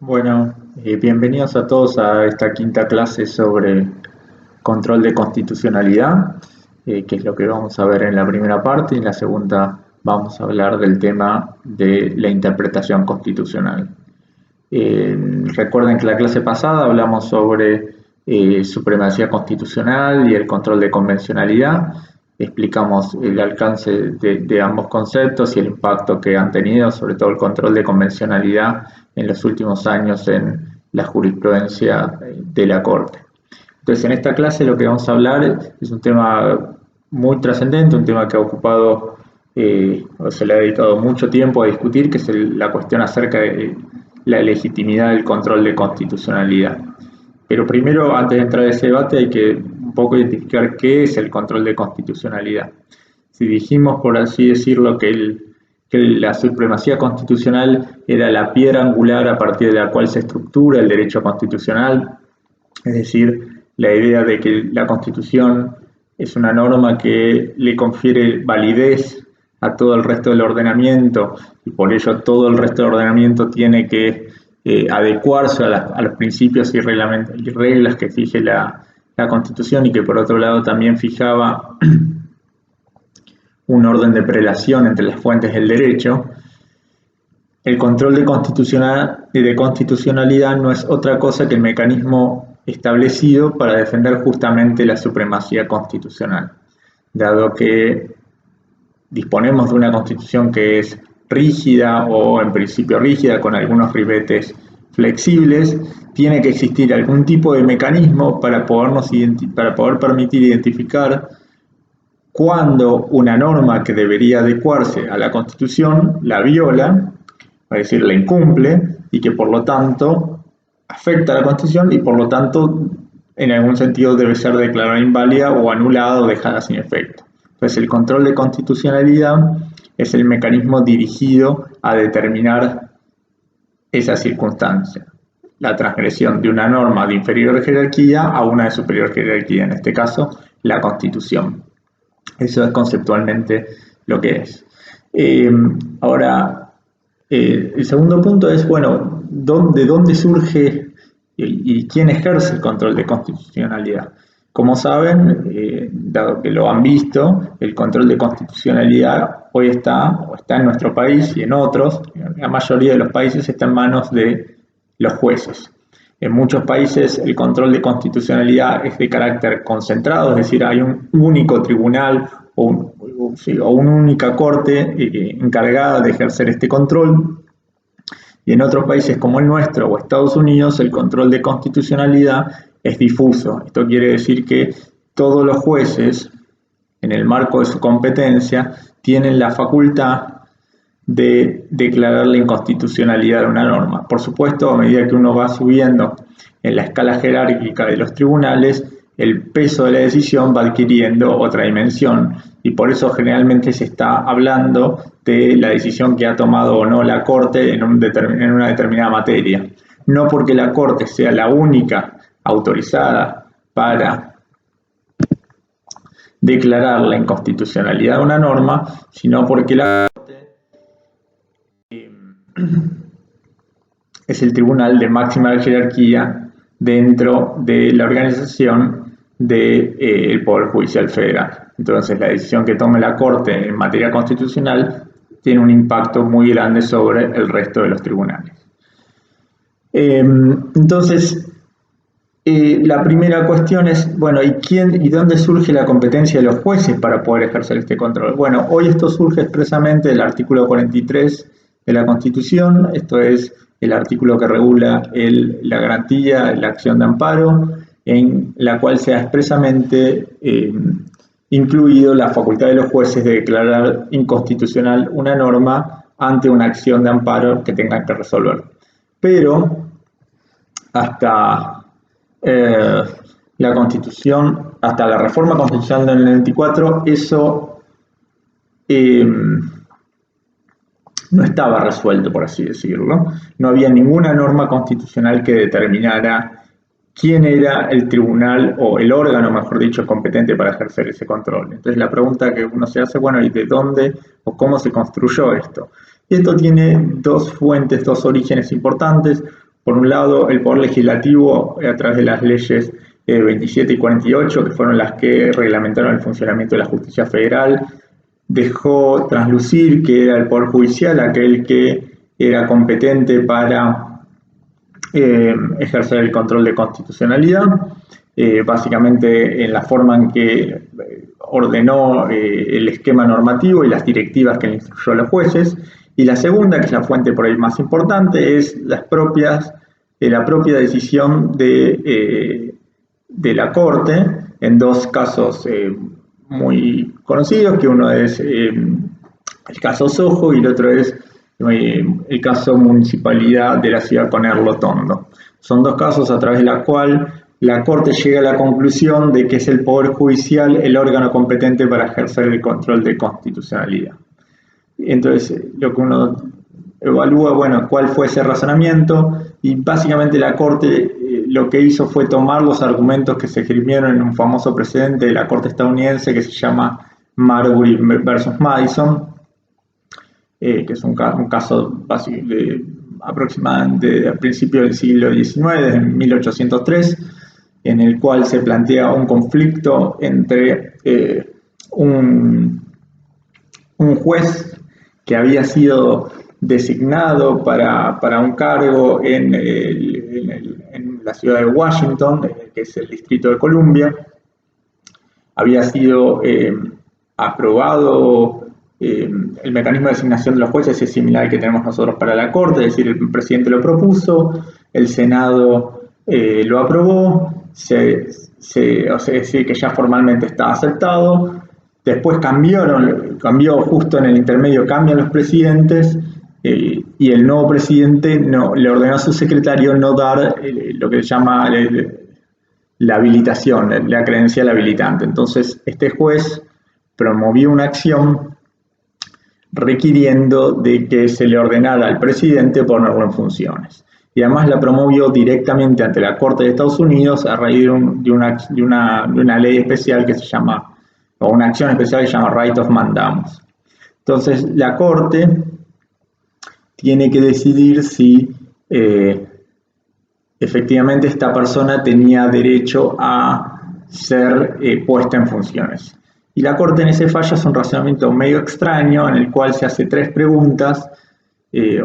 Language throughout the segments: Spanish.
Bueno, bienvenidos a todos a esta quinta clase sobre control de constitucionalidad, que es lo que vamos a ver en la primera parte, y en la segunda vamos a hablar del tema de la interpretación constitucional. Recuerden que la clase pasada hablamos sobre supremacía constitucional y el control de convencionalidad. Explicamos el alcance de ambos conceptos y el impacto que han tenido, sobre todo el control de convencionalidad en los últimos años en la jurisprudencia de la Corte. Entonces, en esta clase lo que vamos a hablar es un tema muy trascendente, un tema que ha ocupado o se le ha dedicado mucho tiempo a discutir, que es la cuestión acerca de la legitimidad del control de constitucionalidad. Pero primero, antes de entrar a ese debate, hay que un poco identificar qué es el control de constitucionalidad. Si dijimos, por así decirlo, que la supremacía constitucional era la piedra angular a partir de la cual se estructura el derecho constitucional, es decir, la idea de que la Constitución es una norma que le confiere validez a todo el resto del ordenamiento y por ello todo el resto del ordenamiento tiene que adecuarse a los principios y reglas que fije la Constitución, y que por otro lado también fijaba un orden de prelación entre las fuentes del derecho. El control de constitucionalidad no es otra cosa que el mecanismo establecido para defender justamente la supremacía constitucional. Dado que disponemos de una constitución que es rígida o en principio rígida, con algunos ribetes flexibles, tiene que existir algún tipo de mecanismo para poder permitir identificar cuando una norma que debería adecuarse a la Constitución la viola, es decir, la incumple, y que por lo tanto afecta a la Constitución y por lo tanto en algún sentido debe ser declarada inválida o anulada o dejada sin efecto. Entonces, el control de constitucionalidad es el mecanismo dirigido a determinar esa circunstancia, la transgresión de una norma de inferior jerarquía a una de superior jerarquía, en este caso la Constitución. Eso es conceptualmente lo que es. Ahora, el segundo punto es, bueno, ¿de dónde surge y quién ejerce el control de constitucionalidad? Como saben, dado que lo han visto, el control de constitucionalidad hoy está en nuestro país y en otros, en la mayoría de los países está en manos de los jueces. En muchos países el control de constitucionalidad es de carácter concentrado, es decir, hay un único tribunal o una única corte encargada de ejercer este control. Y en otros países como el nuestro o Estados Unidos, el control de constitucionalidad es difuso. Esto quiere decir que todos los jueces, en el marco de su competencia, tienen la facultad de declarar la inconstitucionalidad de una norma. Por supuesto, a medida que uno va subiendo en la escala jerárquica de los tribunales, el peso de la decisión va adquiriendo otra dimensión, y por eso generalmente se está hablando de la decisión que ha tomado o no la Corte en una determinada materia. No porque la Corte sea la única autorizada para declarar la inconstitucionalidad de una norma, sino porque la Corte es el tribunal de máxima jerarquía dentro de la organización del Poder Judicial Federal. Entonces, la decisión que tome la Corte en materia constitucional tiene un impacto muy grande sobre el resto de los tribunales. Entonces, la primera cuestión es, bueno, ¿y dónde surge la competencia de los jueces para poder ejercer este control? Bueno, hoy esto surge expresamente del artículo 43 de la Constitución. Esto es el artículo que regula la garantía, la acción de amparo, en la cual se ha expresamente incluido la facultad de los jueces de declarar inconstitucional una norma ante una acción de amparo que tengan que resolver. Pero hasta la Constitución, hasta la reforma constitucional del 94, eso no estaba resuelto, por así decirlo. No había ninguna norma constitucional que determinara quién era el tribunal o el órgano, mejor dicho, competente para ejercer ese control. Entonces la pregunta que uno se hace, bueno, ¿y de dónde o cómo se construyó esto? Y esto tiene dos fuentes, dos orígenes importantes. Por un lado, el Poder Legislativo, a través de las leyes 27 y 48, que fueron las que reglamentaron el funcionamiento de la justicia federal, dejó traslucir que era el Poder Judicial aquel que era competente para ejercer el control de constitucionalidad, básicamente en la forma en que ordenó el esquema normativo y las directivas que le instruyó a los jueces. Y la segunda, que es la fuente por ahí más importante, es la propia decisión de la Corte en dos casos muy conocidos, que uno es el caso Sojo y el otro es el caso Municipalidad de la Ciudad Conerlo Tondo. Son dos casos a través de la cual la Corte llega a la conclusión de que es el Poder Judicial el órgano competente para ejercer el control de constitucionalidad. Entonces, lo que uno evalúa, bueno, cuál fue ese razonamiento, y básicamente la Corte lo que hizo fue tomar los argumentos que se escribieron en un famoso precedente de la Corte estadounidense que se llama Marbury versus Madison, que es un caso aproximadamente a principios del siglo XIX, desde 1803, en el cual se plantea un conflicto entre un juez que había sido designado para un cargo en la ciudad de Washington, que es el Distrito de Columbia. Había sido aprobado el mecanismo de designación de los jueces, es similar al que tenemos nosotros para la Corte, es decir, el presidente lo propuso, el Senado lo aprobó, es decir, que ya formalmente estaba aceptado. Después cambió justo en el intermedio, cambian los presidentes y el nuevo presidente le ordenó a su secretario no dar lo que se llama la habilitación, la credencial habilitante. Entonces, este juez promovió una acción requiriendo de que se le ordenara al presidente ponerlo en funciones. Y además la promovió directamente ante la Corte de Estados Unidos a raíz de una ley especial que se llama, o una acción especial que se llama Right of Mandamus. Entonces, la Corte tiene que decidir si efectivamente esta persona tenía derecho a ser puesta en funciones. Y la Corte en ese fallo hace un razonamiento medio extraño en el cual se hace tres preguntas, tres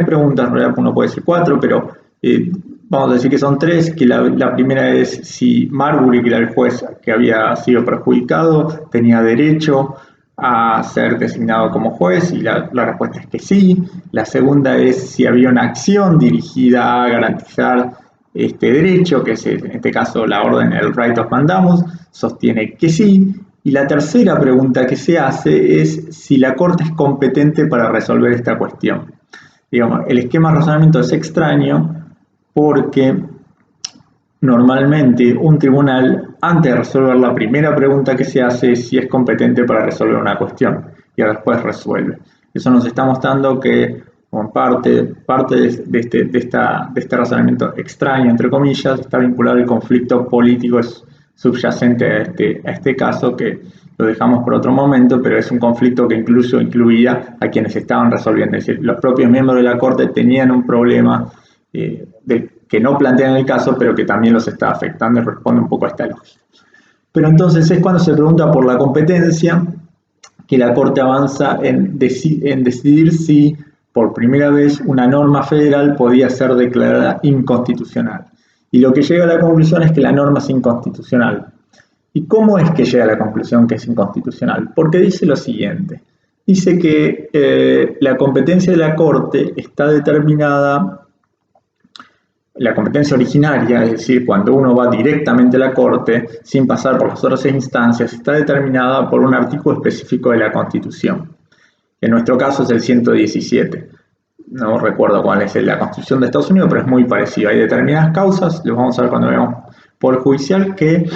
preguntas, en realidad uno puede decir cuatro, pero vamos a decir que son tres, que la primera es si Marbury, que era el juez que había sido perjudicado, tenía derecho a ser designado como juez, y la respuesta es que sí. La segunda es si había una acción dirigida a garantizar este derecho, que es en este caso la orden, el Right of Mandamus, sostiene que sí. Y la tercera pregunta que se hace es si la Corte es competente para resolver esta cuestión. Digamos, el esquema de razonamiento es extraño porque normalmente un tribunal, antes de resolver la primera pregunta que se hace, es si es competente para resolver una cuestión, y después resuelve. Eso nos está mostrando que, como parte de este razonamiento extraño, entre comillas, está vinculado al conflicto político subyacente a este caso, que lo dejamos por otro momento, pero es un conflicto que incluso incluía a quienes estaban resolviendo. Es decir, los propios miembros de la Corte tenían un problema que no plantean el caso, pero que también los está afectando, y responde un poco a esta lógica. Pero entonces es cuando se pregunta por la competencia que la Corte avanza en decidir si por primera vez una norma federal podía ser declarada inconstitucional. Y lo que llega a la conclusión es que la norma es inconstitucional. ¿Y cómo es que llega a la conclusión que es inconstitucional? Porque dice lo siguiente. Dice que la competencia de la Corte está determinada, la competencia originaria, es decir, cuando uno va directamente a la Corte sin pasar por las otras instancias, está determinada por un artículo específico de la Constitución. En nuestro caso es el 117. No recuerdo cuál es la Constitución de Estados Unidos, pero es muy parecido. Hay determinadas causas, los vamos a ver cuando veamos Poder Judicial, que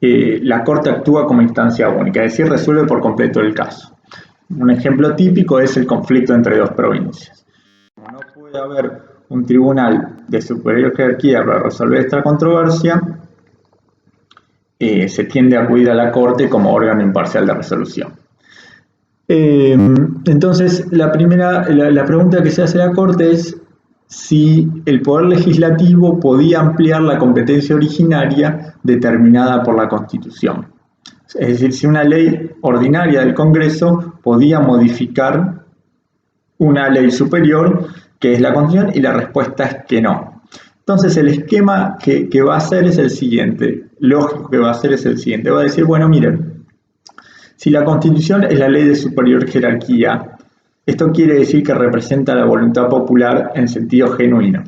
la Corte actúa como instancia única, es decir, resuelve por completo el caso. Un ejemplo típico es el conflicto entre dos provincias. Como no puede haber un tribunal de superior jerarquía para resolver esta controversia, se tiende a acudir a la Corte como órgano imparcial de resolución. Entonces, la pregunta que se hace a la Corte es si el Poder Legislativo podía ampliar la competencia originaria determinada por la Constitución. Es decir, si una ley ordinaria del Congreso podía modificar una ley superior, que es la Constitución, y la respuesta es que no. Entonces el esquema que va a hacer es el siguiente, lógico que va a hacer es el siguiente, va a decir, bueno, miren, si la Constitución es la ley de superior jerarquía, esto quiere decir que representa la voluntad popular en sentido genuino.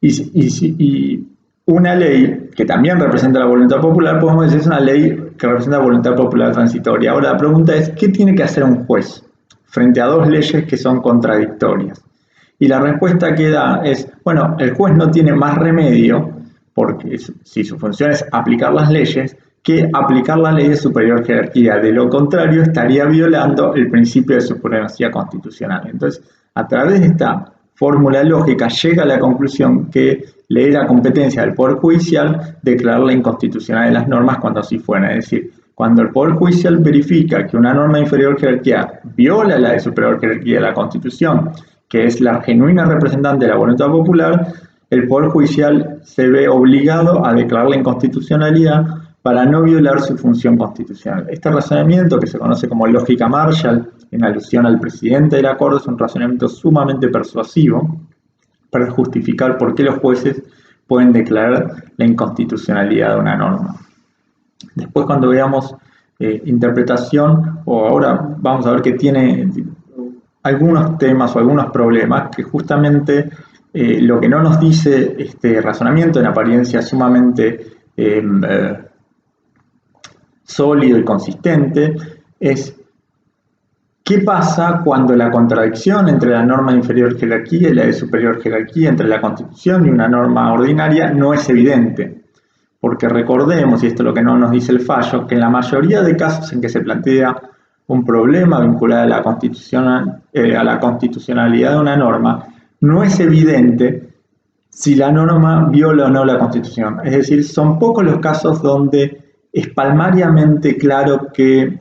Y una ley que también representa la voluntad popular, podemos decir, es una ley que representa la voluntad popular transitoria. Ahora la pregunta es, ¿qué tiene que hacer un juez frente a dos leyes que son contradictorias? Y la respuesta que da es, bueno, el juez no tiene más remedio, porque si su función es aplicar las leyes, que aplicar la ley de superior jerarquía. De lo contrario, estaría violando el principio de supremacía constitucional. Entonces, a través de esta fórmula lógica, llega a la conclusión que le era competencia del Poder Judicial declarar la inconstitucional de las normas cuando así fuera. Es decir, cuando el Poder Judicial verifica que una norma de inferior jerarquía viola la de superior jerarquía de la Constitución, que es la genuina representante de la voluntad popular, el Poder Judicial se ve obligado a declarar la inconstitucionalidad para no violar su función constitucional. Este razonamiento, que se conoce como lógica Marshall, en alusión al presidente de la Corte, es un razonamiento sumamente persuasivo para justificar por qué los jueces pueden declarar la inconstitucionalidad de una norma. Después, cuando veamos interpretación, o ahora vamos a ver que tiene algunos temas o algunos problemas que justamente lo que no nos dice este razonamiento en apariencia sumamente sólido y consistente es qué pasa cuando la contradicción entre la norma de inferior jerarquía y la de superior jerarquía, entre la Constitución y una norma ordinaria, no es evidente. Porque recordemos, y esto es lo que no nos dice el fallo, que en la mayoría de casos en que se plantea un problema vinculado a la constitucionalidad de una norma, no es evidente si la norma viola o no la Constitución. Es decir, son pocos los casos donde es palmariamente claro que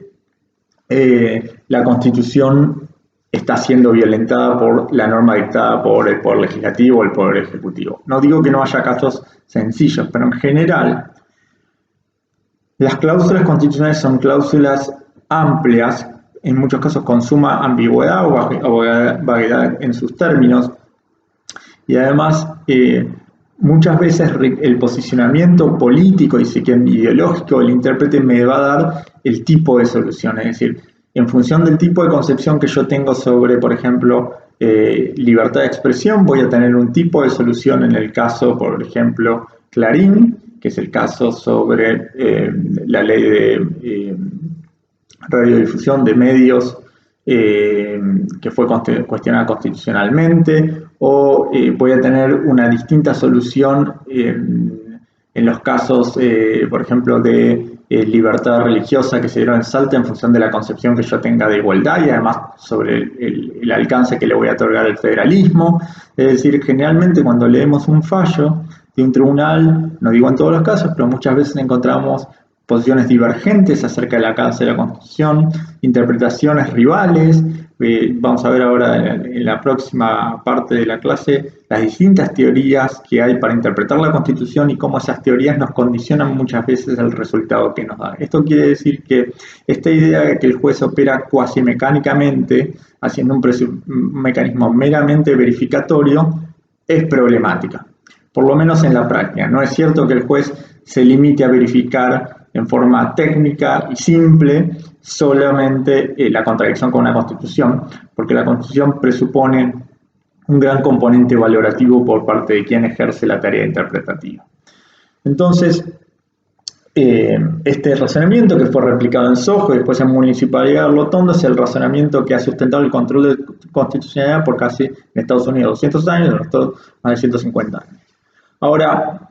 la Constitución está siendo violentada por la norma dictada por el Poder Legislativo o el Poder Ejecutivo. No digo que no haya casos sencillos, pero en general las cláusulas constitucionales son cláusulas amplias, en muchos casos con suma ambigüedad o vaguedad en sus términos, y además muchas veces el posicionamiento político y si quieren ideológico del intérprete me va a dar el tipo de solución, es decir, en función del tipo de concepción que yo tengo sobre, por ejemplo, libertad de expresión, voy a tener un tipo de solución en el caso, por ejemplo, Clarín, que es el caso sobre la ley de radiodifusión de medios que fue cuestionada constitucionalmente, o voy a tener una distinta solución en los casos, por ejemplo, de libertad religiosa que se dieron en Salta en función de la concepción que yo tenga de igualdad y además sobre el alcance que le voy a otorgar al federalismo. Es decir, generalmente cuando leemos un fallo de un tribunal, no digo en todos los casos, pero muchas veces encontramos posiciones divergentes acerca del alcance de la Constitución, interpretaciones rivales. Vamos a ver ahora en la próxima parte de la clase las distintas teorías que hay para interpretar la Constitución y cómo esas teorías nos condicionan muchas veces el resultado que nos da. Esto quiere decir que esta idea de que el juez opera cuasi mecánicamente, haciendo un mecanismo meramente verificatorio, es problemática, por lo menos en la práctica. No es cierto que el juez se limite a verificar en forma técnica y simple solamente la contradicción con una Constitución, porque la Constitución presupone un gran componente valorativo por parte de quien ejerce la tarea interpretativa. Entonces, este razonamiento que fue replicado en Sojo y después en Municipalidad de Lotondo es el razonamiento que ha sustentado el control de constitucionalidad por casi en Estados Unidos 200 años, en nosotros más de 150 años. Ahora,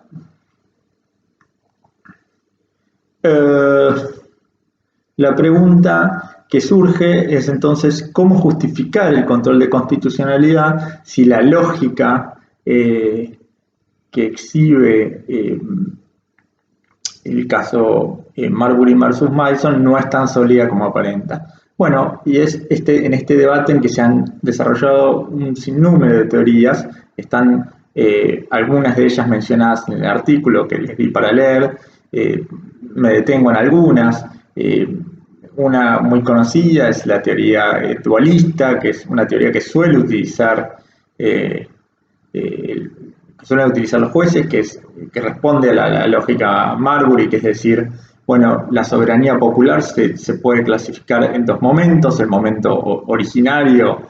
la pregunta que surge es entonces cómo justificar el control de constitucionalidad si la lógica que exhibe el caso Marbury versus Madison no es tan sólida como aparenta. Bueno, y es en este debate en que se han desarrollado un sinnúmero de teorías, están algunas de ellas mencionadas en el artículo que les di para leer, me detengo en algunas. Una muy conocida es la teoría dualista, que es una teoría que suele utilizar los jueces, que responde a la lógica Marbury, que es decir, bueno, la soberanía popular se puede clasificar en dos momentos: el momento originario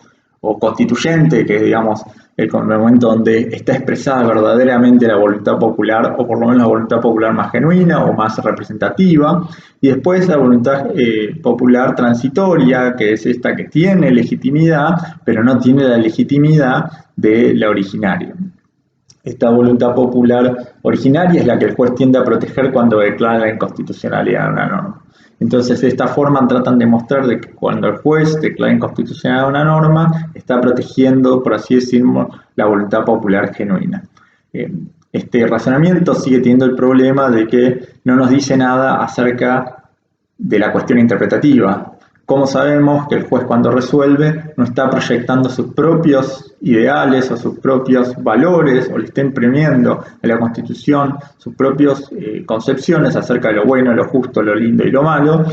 o constituyente, que es, digamos, el momento donde está expresada verdaderamente la voluntad popular, o por lo menos la voluntad popular más genuina o más representativa, y después la voluntad popular transitoria, que es esta que tiene legitimidad, pero no tiene la legitimidad de la originaria. Esta voluntad popular originaria es la que el juez tiende a proteger cuando declara la inconstitucionalidad de una norma. Entonces, de esta forma tratan de mostrar de que cuando el juez declara inconstitucionalidad de una norma, está protegiendo, por así decirlo, la voluntad popular genuina. Este razonamiento sigue teniendo el problema de que no nos dice nada acerca de la cuestión interpretativa. ¿Cómo sabemos que el juez, cuando resuelve, no está proyectando sus propios ideales o sus propios valores, o le está imprimiendo a la Constitución sus propias concepciones acerca de lo bueno, lo justo, lo lindo y lo malo,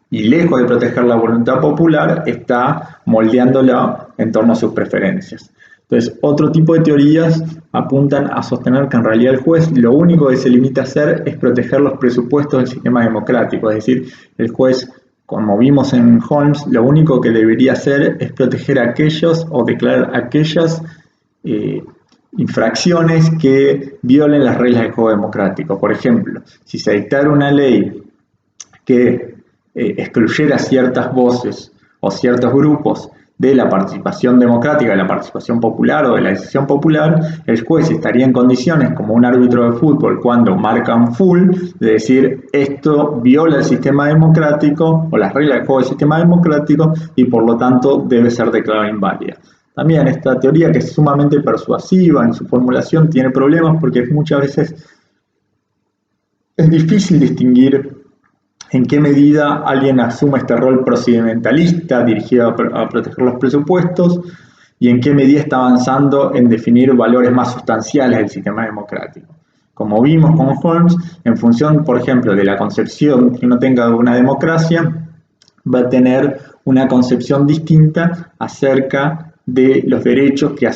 y lejos de proteger la voluntad popular, está moldeándola en torno a sus preferencias? Entonces, otro tipo de teorías apuntan a sostener que en realidad el juez lo único que se limita a hacer es proteger los presupuestos del sistema democrático. Es decir, el juez, como vimos en Holmes, lo único que debería hacer es proteger aquellos o declarar aquellas infracciones que violen las reglas del juego democrático. Por ejemplo, si se dictara una ley que excluyera ciertas voces o ciertos grupos de la participación democrática, de la participación popular o de la decisión popular, el juez estaría en condiciones, como un árbitro de fútbol cuando marca un full, de decir: esto viola el sistema democrático o las reglas del juego del sistema democrático y por lo tanto debe ser declarada inválida. También esta teoría, que es sumamente persuasiva en su formulación, tiene problemas porque muchas veces es difícil distinguir en qué medida alguien asume este rol procedimentalista dirigido a proteger los presupuestos y en qué medida está avanzando en definir valores más sustanciales del sistema democrático. Como vimos con Holmes, en función, por ejemplo, de la concepción que uno tenga de una democracia, va a tener una concepción distinta acerca de los derechos que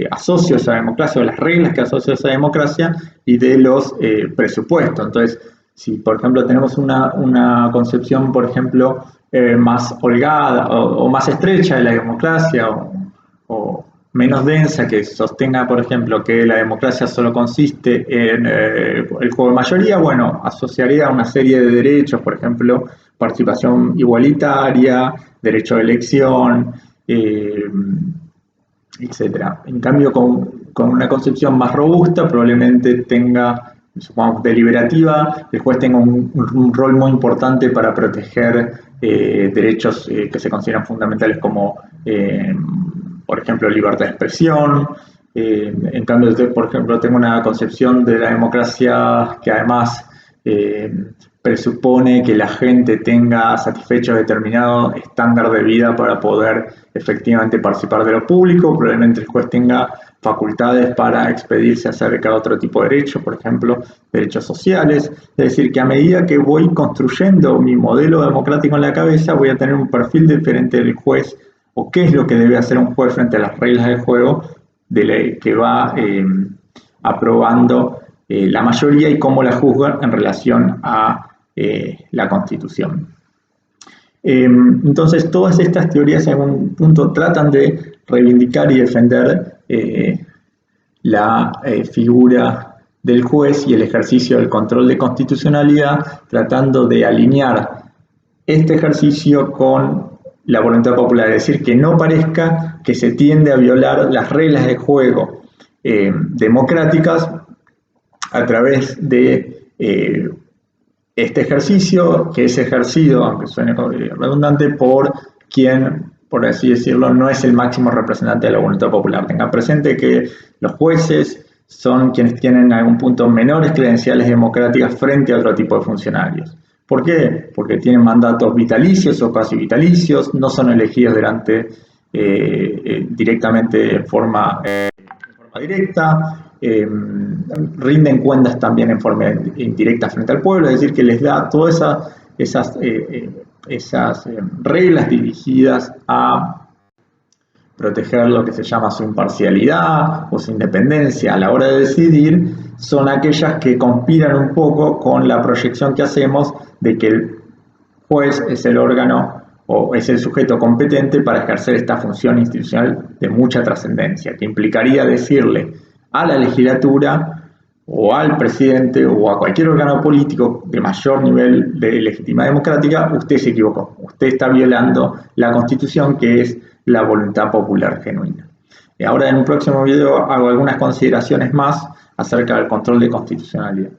asocia esa democracia, o las reglas que asocia esa democracia, y de los presupuestos. Entonces, si por ejemplo tenemos una concepción, por ejemplo, más holgada o más estrecha de la democracia, o menos densa, que sostenga, por ejemplo, que la democracia solo consiste en el juego de mayoría, bueno, asociaría una serie de derechos, por ejemplo, participación igualitaria, derecho de elección, etc. En cambio, con una concepción más robusta, probablemente tenga, supongamos, deliberativa, el juez tenga un rol muy importante para proteger derechos que se consideran fundamentales, como, por ejemplo, libertad de expresión. En cambio, por ejemplo, tengo una concepción de la democracia que además presupone que la gente tenga satisfecho determinado estándar de vida para poder efectivamente participar de lo público. Probablemente el juez tenga facultades para expedirse acerca de otro tipo de derechos, por ejemplo, derechos sociales. Es decir, que a medida que voy construyendo mi modelo democrático en la cabeza, voy a tener un perfil diferente del juez, o qué es lo que debe hacer un juez frente a las reglas del juego que va aprobando la mayoría, y cómo la juzga en relación a la Constitución. Entonces, todas estas teorías en algún punto tratan de reivindicar y defender la figura del juez y el ejercicio del control de constitucionalidad, tratando de alinear este ejercicio con la voluntad popular, es decir, que no parezca que se tiende a violar las reglas de juego democráticas a través de este ejercicio, que es ejercido, aunque suene redundante, por quien, por así decirlo, no es el máximo representante de la voluntad popular. Tengan presente que los jueces son quienes tienen en algún punto menores credenciales democráticas frente a otro tipo de funcionarios. ¿Por qué? Porque tienen mandatos vitalicios o casi vitalicios, no son elegidos directamente en forma directa, rinden cuentas también en forma indirecta frente al pueblo, es decir, que les da todas esas reglas dirigidas a proteger lo que se llama su imparcialidad o su independencia a la hora de decidir, son aquellas que conspiran un poco con la proyección que hacemos de que el juez es el órgano o es el sujeto competente para ejercer esta función institucional de mucha trascendencia, que implicaría decirle a la legislatura o al presidente o a cualquier órgano político de mayor nivel de legitimidad democrática: usted se equivocó, usted está violando la Constitución, que es la voluntad popular genuina. Y ahora en un próximo video hago algunas consideraciones más acerca del control de constitucionalidad.